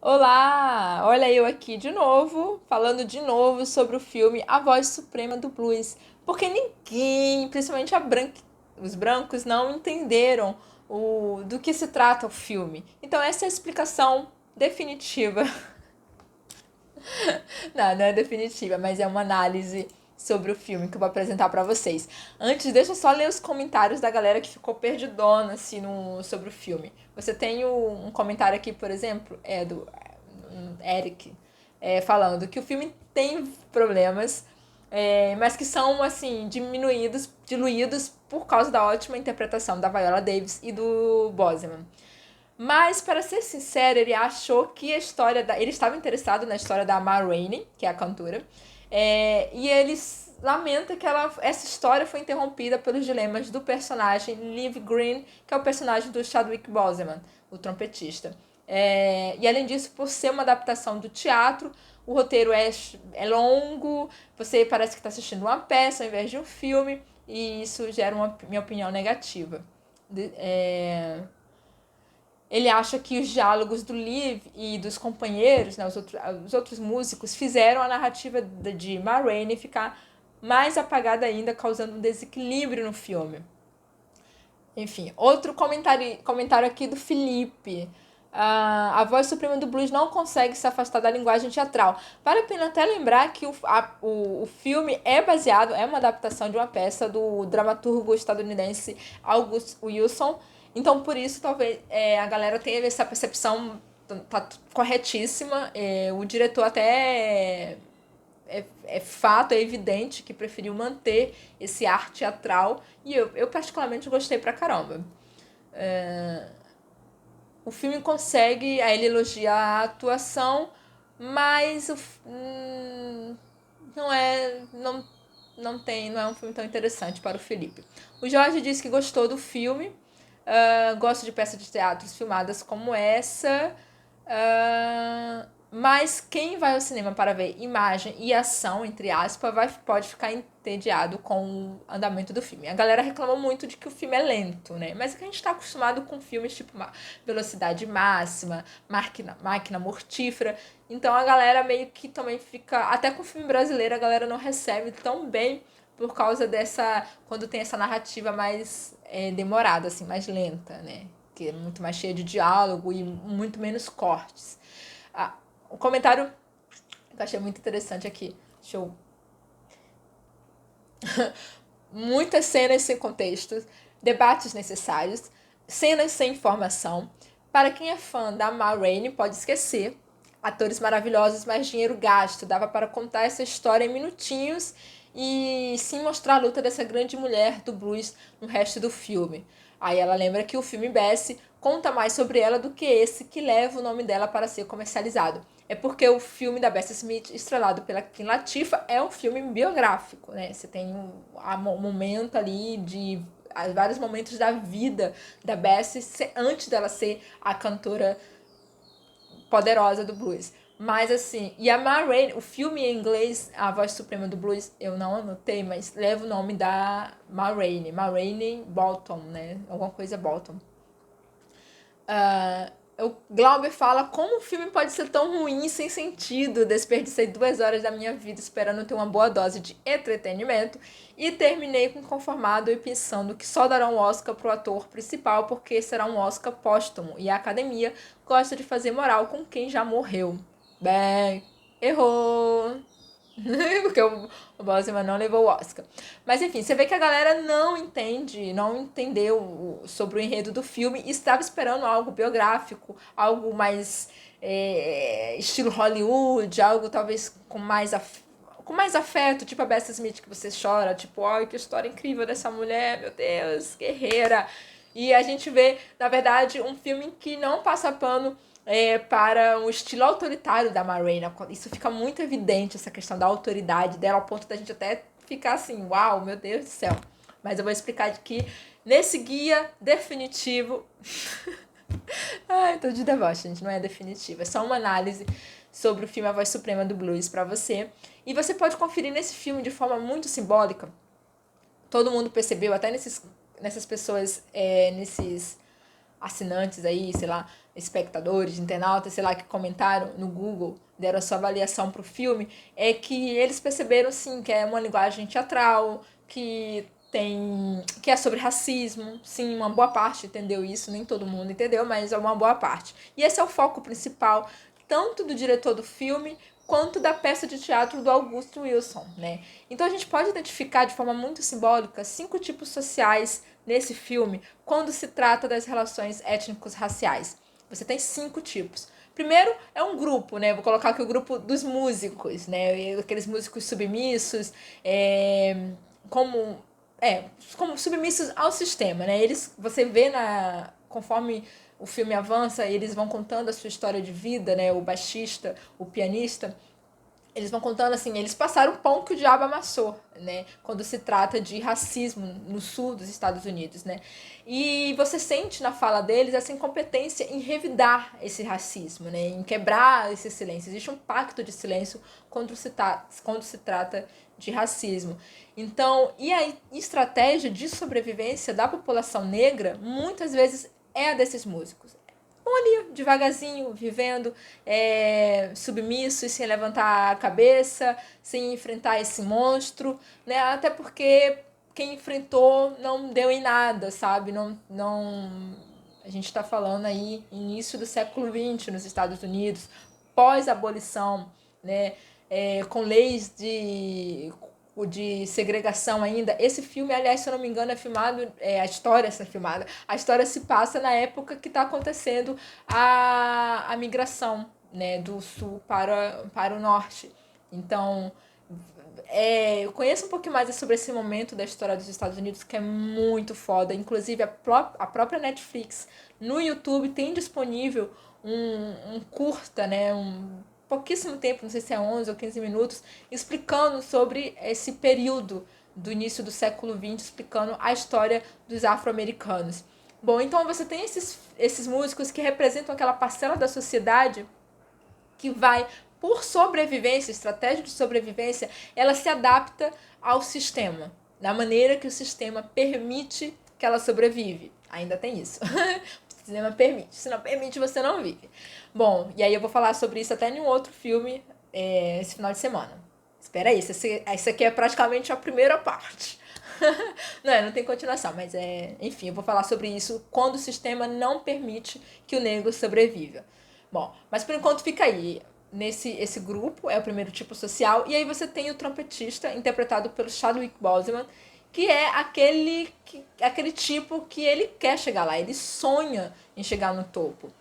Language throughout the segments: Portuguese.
Olá! Olha eu aqui de novo, falando de novo sobre o filme A Voz Suprema do Blues. Porque ninguém, principalmente os brancos, não entenderam do que se trata o filme. Então essa é a explicação definitiva. Não é definitiva, mas é uma análise sobre o filme que eu vou apresentar pra vocês. Antes, deixa eu só ler os comentários da galera que ficou perdidona assim, sobre o filme. Você tem um comentário aqui, por exemplo, do Eric, falando que o filme tem problemas, mas que são assim diluídos por causa da ótima interpretação da Viola Davis e do Boseman. Mas, para ser sincero, ele achou que a história da. Ele estava interessado na história da Ma Rainey, que é a cantora, e ele lamenta que essa história foi interrompida pelos dilemas do personagem Liv Green, que é o personagem do Chadwick Boseman, o trompetista. E além disso, por ser uma adaptação do teatro, o roteiro é longo, você parece que está assistindo uma peça ao invés de um filme, e isso gera minha opinião negativa. De, é, Ele acha que os diálogos do Liv e dos companheiros, né, os outros músicos, fizeram a narrativa de Ma Rainey ficar mais apagada ainda, causando um desequilíbrio no filme. Enfim, outro comentário aqui do Felipe. A voz suprema do blues não consegue se afastar da linguagem teatral. Vale a pena até lembrar que o filme é uma adaptação de uma peça do dramaturgo estadunidense August Wilson. Então, por isso, talvez a galera tenha essa percepção tá corretíssima. O diretor até é fato, é evidente que preferiu manter esse ar teatral. E eu particularmente gostei pra caramba. O filme consegue, aí ele elogia a atuação, mas não é. Não é um filme tão interessante para o Felipe. O Jorge disse que gostou do filme. Gosto de peças de teatro filmadas como essa. Mas quem vai ao cinema para ver imagem e ação, entre aspas, pode ficar entediado com o andamento do filme. A galera reclama muito de que o filme é lento, né? Mas é que a gente está acostumado com filmes tipo velocidade máxima, máquina mortífera. Então a galera meio que também fica. Até com o filme brasileiro a galera não recebe tão bem por causa dessa. Quando tem essa narrativa mais demorada, assim, mais lenta, né? Que é muito mais cheia de diálogo e muito menos cortes. Ah, um comentário que eu achei muito interessante aqui. Show. Muitas cenas sem contexto, debates necessários, cenas sem informação. Para quem é fã da Ma Rainey, pode esquecer. Atores maravilhosos, mas dinheiro gasto. Dava para contar essa história em minutinhos e sim mostrar a luta dessa grande mulher do blues no resto do filme. Aí ela lembra que o filme Bessie conta mais sobre ela do que esse que leva o nome dela para ser comercializado. É porque o filme da Bessie Smith, estrelado pela Queen Latifah, é um filme biográfico, né? Você tem um momento ali de vários momentos da vida da Bessie antes dela ser a cantora poderosa do blues. Mas assim, e a Ma Rainey, o filme em inglês, A Voz Suprema do Blues, eu não anotei, mas leva o nome da Ma Rainey Bolton, né? Alguma coisa Bolton. O Glauber fala como o filme pode ser tão ruim sem sentido. Desperdicei 2 horas da minha vida esperando ter uma boa dose de entretenimento e terminei com conformado e pensando que só dará um Oscar pro ator principal porque será um Oscar póstumo e a academia gosta de fazer moral com quem já morreu. Bem, errou. Porque o Boseman não levou o Oscar. Mas enfim, você vê que a galera não entendeu sobre o enredo do filme e estava esperando algo biográfico, algo mais estilo Hollywood, algo talvez com mais afeto, tipo a Bessie Smith que você chora, tipo, ai, que história incrível dessa mulher, meu Deus, guerreira. E a gente vê, na verdade, um filme que não passa pano para um estilo autoritário da Marina. Isso fica muito evidente, essa questão da autoridade dela, ao ponto da gente até ficar assim, uau, meu Deus do céu. Mas eu vou explicar aqui nesse guia definitivo. Ai, tô de deboche, gente, não é definitivo. É só uma análise sobre o filme A Voz Suprema do Blues para você. E você pode conferir nesse filme de forma muito simbólica. Todo mundo percebeu, até nessas pessoas, nesses assinantes aí, sei lá, espectadores, internautas, sei lá, que comentaram no Google, deram a sua avaliação pro filme, é que eles perceberam, sim, que é uma linguagem teatral, que é sobre racismo. Sim, uma boa parte entendeu isso, nem todo mundo entendeu, mas é uma boa parte. E esse é o foco principal, tanto do diretor do filme quanto da peça de teatro do Augusto Wilson, né? Então a gente pode identificar de forma muito simbólica 5 tipos sociais nesse filme quando se trata das relações étnicos raciais. Você tem 5 tipos. Primeiro é um grupo, né? Vou colocar aqui o grupo dos músicos, né? Aqueles músicos submissos, como é, como submissos ao sistema, né? Eles, você vê conforme o filme avança, eles vão contando a sua história de vida, né? O baixista, o pianista, eles vão contando assim, eles passaram o pão que o diabo amassou, né? Quando se trata de racismo no sul dos Estados Unidos, né? E você sente na fala deles essa incompetência em revidar esse racismo, né? Em quebrar esse silêncio. Existe um pacto de silêncio quando se trata de racismo. Então, e a estratégia de sobrevivência da população negra, muitas vezes, é a desses músicos. Ali, devagarzinho, vivendo, submissos, sem levantar a cabeça, sem enfrentar esse monstro, né? Até porque quem enfrentou não deu em nada, sabe? A gente está falando aí início do século XX nos Estados Unidos, pós-abolição, né? Com leis de segregação ainda. Esse filme, aliás, se eu não me engano, é filmado, a história é filmada. A história se passa na época que está acontecendo a migração, né, do sul para o norte. Então, eu conheço um pouquinho mais sobre esse momento da história dos Estados Unidos, que é muito foda. Inclusive, a própria Netflix no YouTube tem disponível um curta, né, pouquíssimo tempo, não sei se é 11 ou 15 minutos, explicando sobre esse período do início do século XX, explicando a história dos afro-americanos. Bom, então você tem esses músicos que representam aquela parcela da sociedade que vai, por sobrevivência, estratégia de sobrevivência, ela se adapta ao sistema, da maneira que o sistema permite que ela sobrevive. Ainda tem isso. O sistema permite. Se não permite, você não vive. Bom, e aí eu vou falar sobre isso até em um outro filme esse final de semana. Espera aí, esse aqui é praticamente a primeira parte. Não tem continuação, mas enfim, eu vou falar sobre isso quando o sistema não permite que o negro sobreviva. Bom, mas por enquanto fica aí. Esse grupo é o primeiro tipo social. E aí você tem o trompetista, interpretado pelo Chadwick Boseman, que é aquele tipo que ele quer chegar lá, ele sonha em chegar no topo.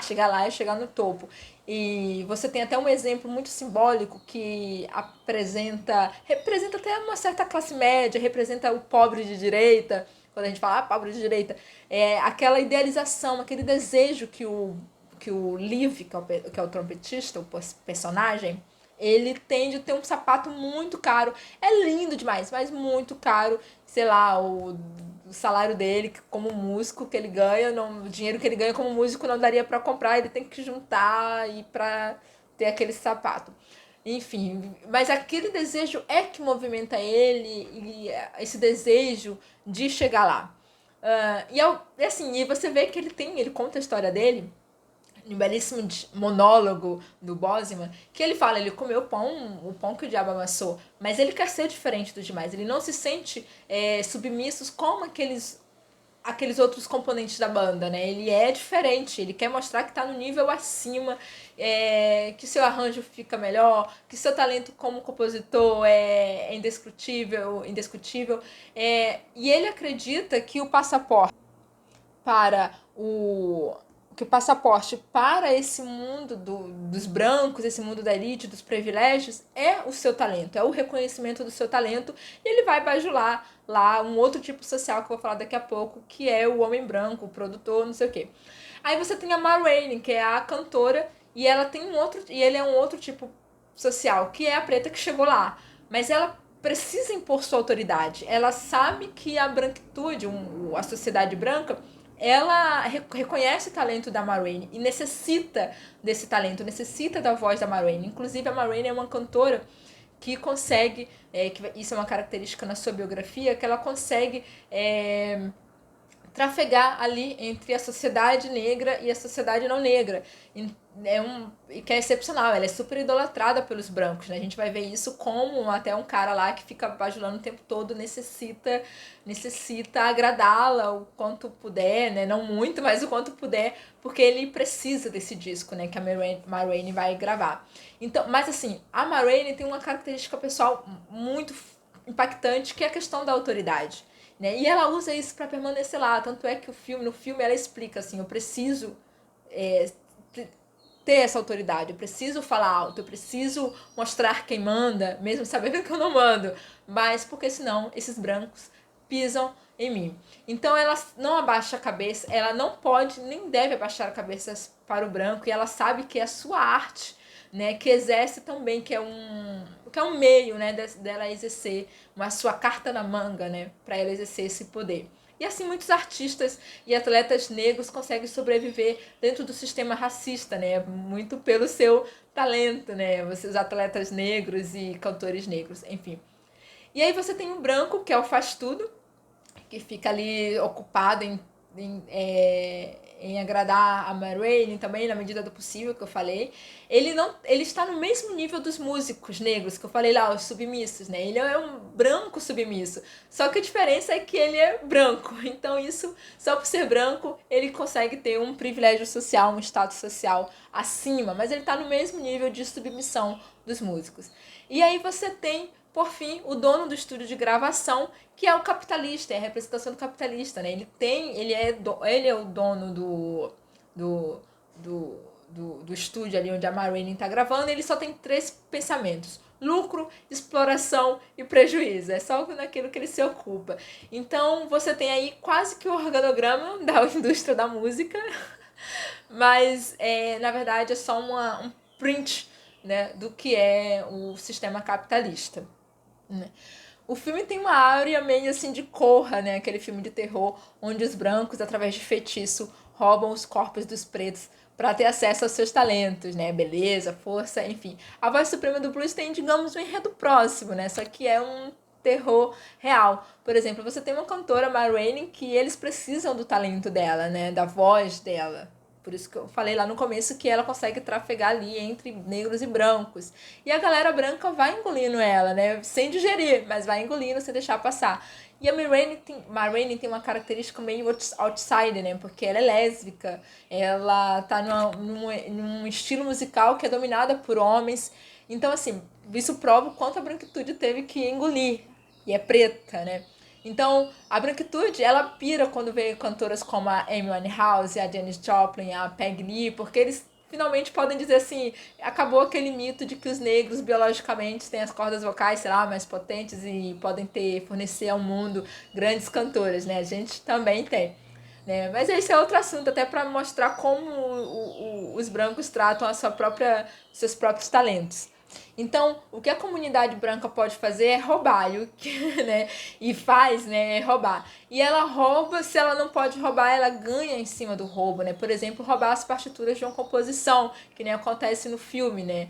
Chegar lá é chegar no topo. E você tem até um exemplo muito simbólico que representa até uma certa classe média, representa o pobre de direita. Quando a gente fala pobre de direita, é aquela idealização, aquele desejo que o Liv, que é o trompetista, o personagem, ele tende a ter um sapato muito caro. É lindo demais, mas muito caro. Sei lá, o salário dele como músico que ele ganha, o dinheiro que ele ganha como músico não daria para comprar, ele tem que juntar e para ter aquele sapato. Enfim, mas aquele desejo é que movimenta ele, e esse desejo de chegar lá. E você vê que ele conta a história dele um belíssimo monólogo do Bosman, que ele fala, ele comeu o pão que o diabo amassou, mas ele quer ser diferente dos demais, ele não se sente submissos como aqueles outros componentes da banda, né? Ele é diferente, ele quer mostrar que tá no nível acima, que seu arranjo fica melhor, que seu talento como compositor é indiscutível, e ele acredita que o passaporte para esse mundo dos brancos, esse mundo da elite, dos privilégios, é o seu talento, é o reconhecimento do seu talento, e ele vai bajular lá um outro tipo social que eu vou falar daqui a pouco, que é o homem branco, o produtor, não sei o quê. Aí você tem a Ma Rainey, que é a cantora, e ele é um outro tipo social, que é a preta que chegou lá. Mas ela precisa impor sua autoridade. Ela sabe que a branquitude, a sociedade branca, ela reconhece o talento da Ma Rainey e necessita desse talento, necessita da voz da Ma Rainey. Inclusive, a Ma Rainey é uma cantora que consegue, isso é uma característica na sua biografia, que ela consegue trafegar ali entre a sociedade negra e a sociedade não negra. Que é excepcional, ela é super idolatrada pelos brancos, né? A gente vai ver isso como até um cara lá que fica bajulando o tempo todo necessita agradá-la o quanto puder, né? Não muito, mas o quanto puder, porque ele precisa desse disco, né? Que a Ma Rainey vai gravar. Então, mas assim, a Ma Rainey tem uma característica pessoal muito impactante, que é a questão da autoridade, né? E ela usa isso para permanecer lá, tanto é que no filme ela explica assim, eu preciso ter essa autoridade, eu preciso falar alto, eu preciso mostrar quem manda, mesmo sabendo que eu não mando, mas porque senão esses brancos pisam em mim. Então ela não abaixa a cabeça, ela não pode nem deve abaixar a cabeça para o branco, e ela sabe que é a sua arte, né, que exerce também, que é um meio, né, dela exercer uma sua carta na manga, né, para ela exercer esse poder. E assim muitos artistas e atletas negros conseguem sobreviver dentro do sistema racista, né? Muito pelo seu talento, né? Os atletas negros e cantores negros, enfim. E aí você tem o branco, que é o faz tudo, que fica ali ocupado em agradar a Ma Rainey também, na medida do possível, que eu falei. Ele está no mesmo nível dos músicos negros, que eu falei lá, os submissos, né? Ele é um branco submisso. Só que a diferença é que ele é branco. Então isso, só por ser branco, ele consegue ter um privilégio social, um status social acima. Mas ele está no mesmo nível de submissão dos músicos. E aí você tem, por fim, o dono do estúdio de gravação, que é o capitalista, é a representação do capitalista, né? Ele é o dono do estúdio ali onde a Ma Rainey está gravando, e ele só tem 3 pensamentos: lucro, exploração e prejuízo. É só naquilo que ele se ocupa. Então você tem aí quase que o organograma da indústria da música, mas na verdade é só um print, né, do que é o sistema capitalista, né? O filme tem uma áurea meio assim de Corra, né? Aquele filme de terror onde os brancos, através de feitiço, roubam os corpos dos pretos para ter acesso aos seus talentos, né? Beleza, força, enfim. A Voz Suprema do Blues tem, digamos, um enredo próximo, né? Só que é um terror real. Por exemplo, você tem uma cantora, Ma Rainey, que eles precisam do talento dela, né? Da voz dela. Por isso que eu falei lá no começo que ela consegue trafegar ali entre negros e brancos. E a galera branca vai engolindo ela, né? Sem digerir, mas vai engolindo sem deixar passar. E a Ma Rainey tem uma característica meio outsider, né? Porque ela é lésbica, ela tá num estilo musical que é dominada por homens. Então, assim, isso prova o quanto a branquitude teve que engolir. E é preta, né? Então, a branquitude, ela pira quando vê cantoras como a Amy Winehouse, a Janis Joplin, a Peggy Lee, porque eles finalmente podem dizer assim, acabou aquele mito de que os negros biologicamente têm as cordas vocais, sei lá, mais potentes e podem fornecer ao mundo grandes cantoras, né? A gente também tem, né? Mas esse é outro assunto, até para mostrar como os brancos tratam seus próprios talentos. Então, o que a comunidade branca pode fazer é roubar, né? E faz, né? É roubar. E ela rouba, se ela não pode roubar, ela ganha em cima do roubo, né? Por exemplo, roubar as partituras de uma composição, que nem acontece no filme, né?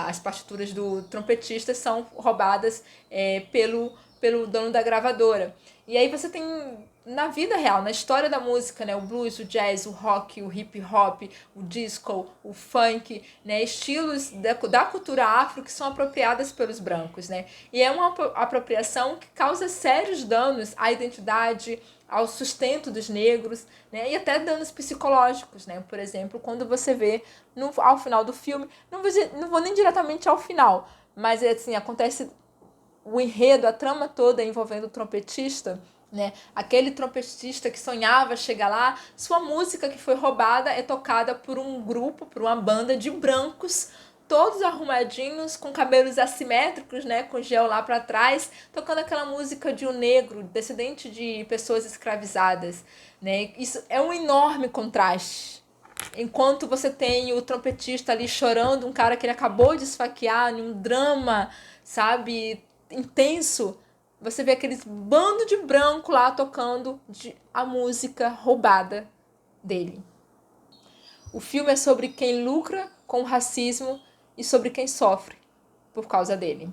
As partituras do trompetista são roubadas pelo dono da gravadora. E aí você tem na vida real, na história da música, né, o blues, o jazz, o rock, o hip hop, o disco, o funk, né, estilos da cultura afro que são apropriadas pelos brancos, né? E é uma apropriação que causa sérios danos à identidade, ao sustento dos negros, né? E até danos psicológicos, né? Por exemplo, quando você vê ao final do filme, não vou nem diretamente ao final, mas assim, acontece o enredo, a trama toda envolvendo o trompetista, né? Aquele trompetista que sonhava chegar lá, sua música que foi roubada é tocada por um grupo, por uma banda de brancos, todos arrumadinhos, com cabelos assimétricos, né, com gel lá para trás, tocando aquela música de um negro, descendente de pessoas escravizadas, né? Isso é um enorme contraste. Enquanto você tem o trompetista ali chorando, um cara que ele acabou de esfaquear em um drama, sabe, intenso, você vê aqueles bando de branco lá tocando a música roubada dele. O filme é sobre quem lucra com o racismo e sobre quem sofre por causa dele.